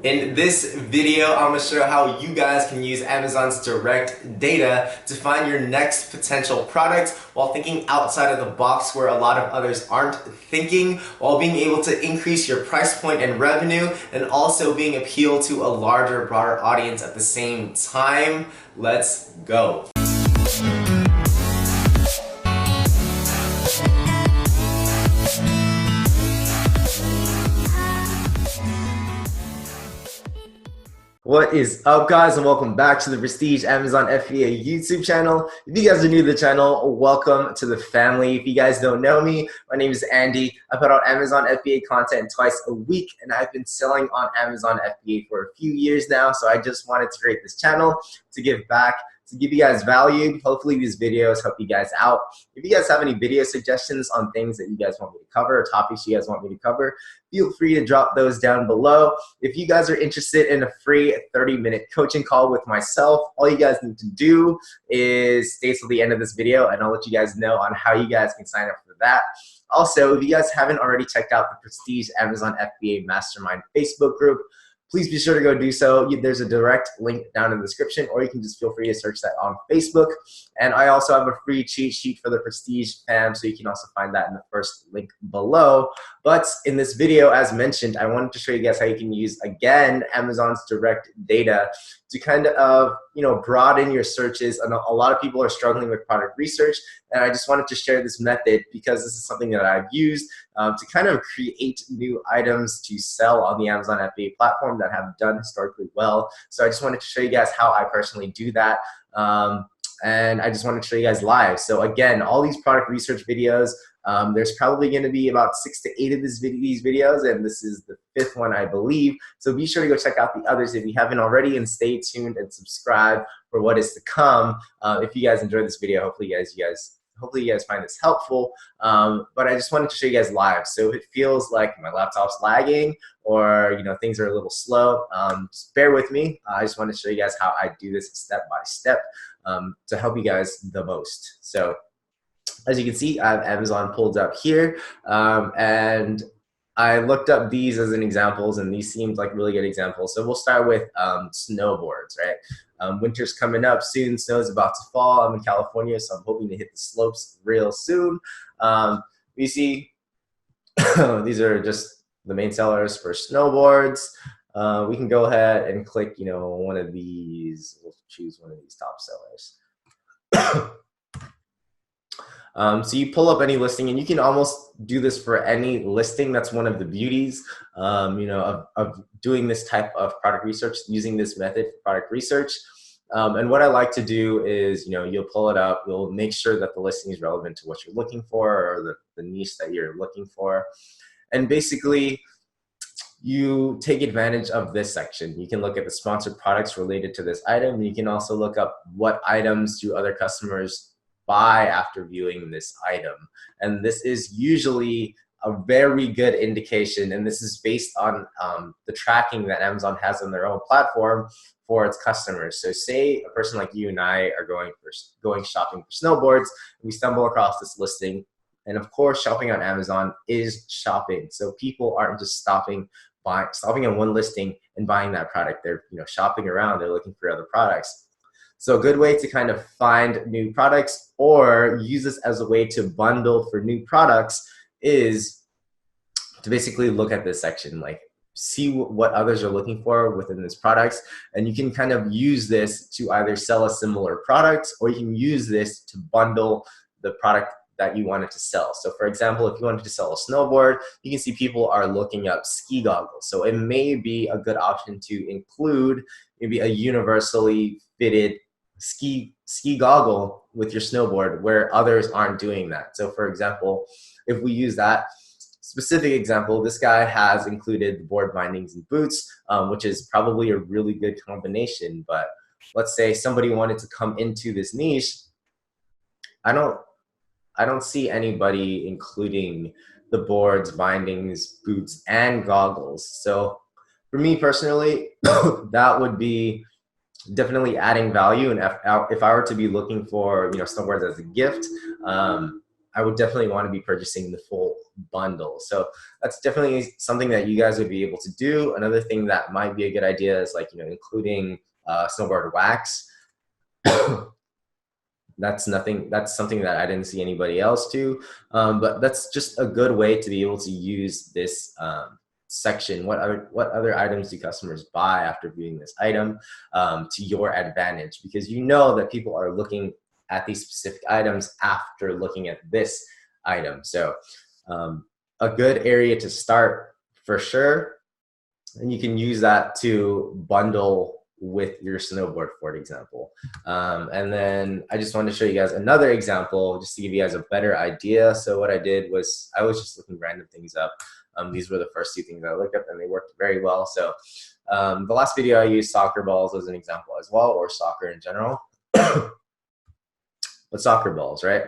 In this video, I'm going to show how you guys can use Amazon's direct data to find your next potential product while thinking outside of the box where a lot of others aren't thinking, while being able to increase your price point and revenue and also being appealed to a larger, broader audience at the same time. Let's go. What is up, guys, and welcome back to the Prestige Amazon FBA YouTube channel. If you guys are new to the channel, welcome to the family. If you guys don't know me, my name is Andy. I put out Amazon FBA content twice a week, and I've been selling on Amazon FBA for a few years now, so I just wanted to create this channel to give back, to give you guys value. Hopefully these videos help you guys out. If you guys have any video suggestions on things that you guys want me to cover or topics you guys want me to cover, feel free to drop those down below. If you guys are interested in a free 30-minute coaching call with myself, all you guys need to do is stay till the end of this video and I'll let you guys know on how you guys can sign up for that. Also, if you guys haven't already checked out the Prestige Amazon FBA Mastermind Facebook group, please be sure to go do so. There's a direct link down in the description, or you can just feel free to search that on Facebook. And I also have a free cheat sheet for the Prestige fam, so you can also find that in the first link below. But in this video, as mentioned, I wanted to show you guys how you can use, again, Amazon's direct data to kind of, broaden your searches. And a lot of people are struggling with product research, and I just wanted to share this method because this is something that I've used to kind of create new items to sell on the Amazon FBA platform that have done historically well. So I just wanted to show you guys how I personally do that. And I just wanted to show you guys live. So again, all these product research videos, there's probably going to be about 6 to 8 of these videos, and this is the 5th one, I believe. So be sure to go check out the others if you haven't already, and stay tuned and subscribe for what is to come. If you guys enjoyed this video, hopefully you guys find this helpful. But I just wanted to show you guys live. So if it feels like my laptop's lagging or things are a little slow, just bear with me. I just want to show you guys how I do this step by step to help you guys the most. So as you can see, I have Amazon pulled up here, and I looked up these as an examples, and these seemed like really good examples. So we'll start with snowboards, right? Winter's coming up soon. Snow's about to fall. I'm in California, so I'm hoping to hit the slopes real soon. You see, these are just the main sellers for snowboards. We can go ahead and click, one of these. We'll choose one of these top sellers. So you pull up any listing, and you can almost do this for any listing. That's one of the beauties, of doing this type of product research, using this method for product research. And what I like to do is, you'll pull it up, you'll make sure that the listing is relevant to what you're looking for, or the niche that you're looking for. And basically, you take advantage of this section. You can look at the sponsored products related to this item. You can also look up what items do other customers buy after viewing this item. And this is usually a very good indication, and this is based on the tracking that Amazon has on their own platform for its customers. So say a person like you and I are going shopping for snowboards, and we stumble across this listing, and of course shopping on Amazon is shopping. So people aren't just stopping on one listing and buying that product. They're shopping around, they're looking for other products. So a good way to kind of find new products or use this as a way to bundle for new products is to basically look at this section, like see what others are looking for within this products. And you can kind of use this to either sell a similar product, or you can use this to bundle the product that you wanted to sell. So for example, if you wanted to sell a snowboard, you can see people are looking up ski goggles. So it may be a good option to include maybe a universally fitted ski goggle with your snowboard where others aren't doing that. So for example, if we use that specific example, this guy has included the board bindings and boots, which is probably a really good combination. But let's say somebody wanted to come into this niche. I don't see anybody including the boards, bindings, boots, and goggles. So for me personally, that would be definitely adding value. And if I were to be looking for snowboards as a gift, I would definitely want to be purchasing the full bundle. So that's definitely something that you guys would be able to do. Another thing that might be a good idea is like, including snowboard wax. That's something that I didn't see anybody else do, but that's just a good way to be able to use this section. What other items do customers buy after viewing this item, to your advantage, because you know that people are looking at these specific items after looking at this item. So a good area to start for sure, and you can use that to bundle with your snowboard, for example. And then I just wanted to show you guys another example just to give you guys a better idea. So what I did was I was just looking random things up. These were the first two things I looked up and they worked very well. So the last video I used soccer balls as an example as well, or soccer in general. But soccer balls, right?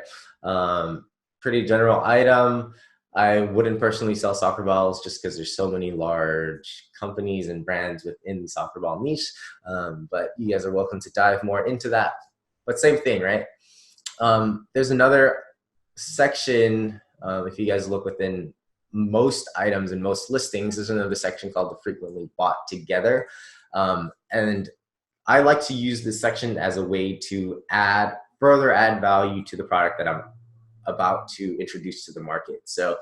Pretty general item. I wouldn't personally sell soccer balls just because there's so many large companies and brands within the soccer ball niche. But you guys are welcome to dive more into that. But same thing, right? There's another section, if you guys look within most items and most listings, there's another section called the frequently bought together. And I like to use this section as a way to further add value to the product that I'm about to introduce to the market. So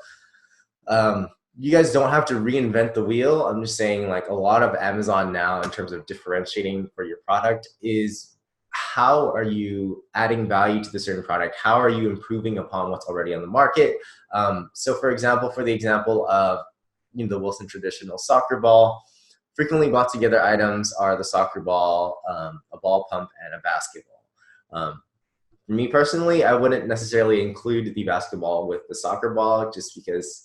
you guys don't have to reinvent the wheel. I'm just saying, like, a lot of Amazon now in terms of differentiating for your product is how are you adding value to the certain product? How are you improving upon what's already on the market? So for example, for the example of the Wilson traditional soccer ball, frequently bought together items are the soccer ball, a ball pump, and a basketball. For me personally, I wouldn't necessarily include the basketball with the soccer ball just because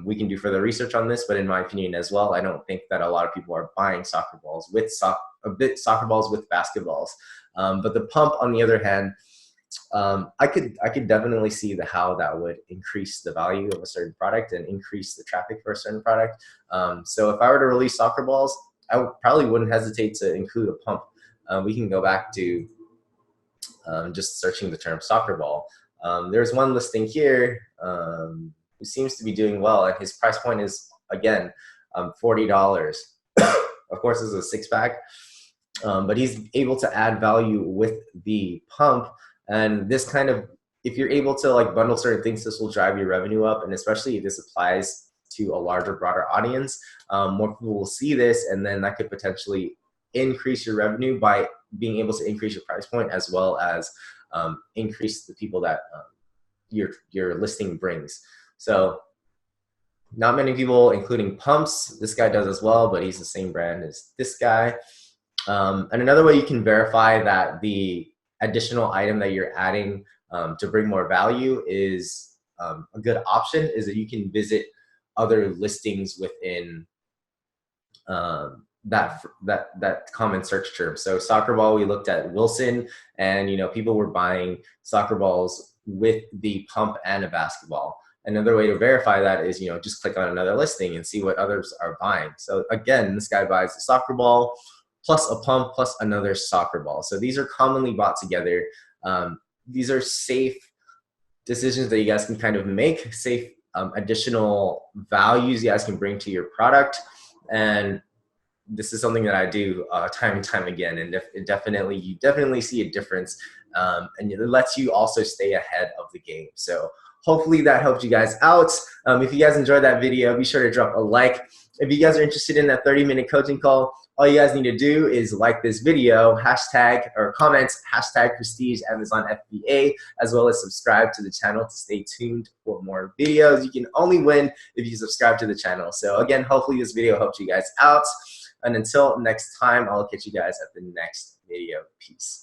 we can do further research on this, but in my opinion as well, I don't think that a lot of people are buying soccer balls with soccer balls with basketballs. But the pump, on the other hand, I could definitely see how that would increase the value of a certain product and increase the traffic for a certain product. So if I were to release soccer balls, I probably wouldn't hesitate to include a pump. We can go back to just searching the term soccer ball. There's one listing here who seems to be doing well, and his price point is, again, $40. Of course, this is a six-pack, but he's able to add value with the pump. And this kind of, if you're able to like bundle certain things, this will drive your revenue up. And especially if this applies to a larger, broader audience, more people will see this, and then that could potentially increase your revenue by being able to increase your price point, as well as increase the people that your listing brings. So not many people including pumps. This guy does as well, but he's the same brand as this guy. And another way you can verify that the additional item that you're adding to bring more value is a good option is that you can visit other listings within that common search term. So soccer ball, we looked at Wilson, and people were buying soccer balls with the pump and a basketball. Another way to verify that is just click on another listing and see what others are buying. So again, this guy buys a soccer ball plus a pump plus another soccer ball. So these are commonly bought together. These are safe decisions that you guys can kind of make, safe additional values you guys can bring to your product. And this is something that I do time and time again, and you definitely see a difference, and it lets you also stay ahead of the game. So hopefully that helped you guys out. If you guys enjoyed that video, be sure to drop a like. If you guys are interested in that 30-minute coaching call, all you guys need to do is like this video, hashtag or comment, hashtag Prestige Amazon FBA, as well as subscribe to the channel to stay tuned for more videos. You can only win if you subscribe to the channel. So again, hopefully this video helped you guys out. And until next time, I'll catch you guys at the next video. Peace.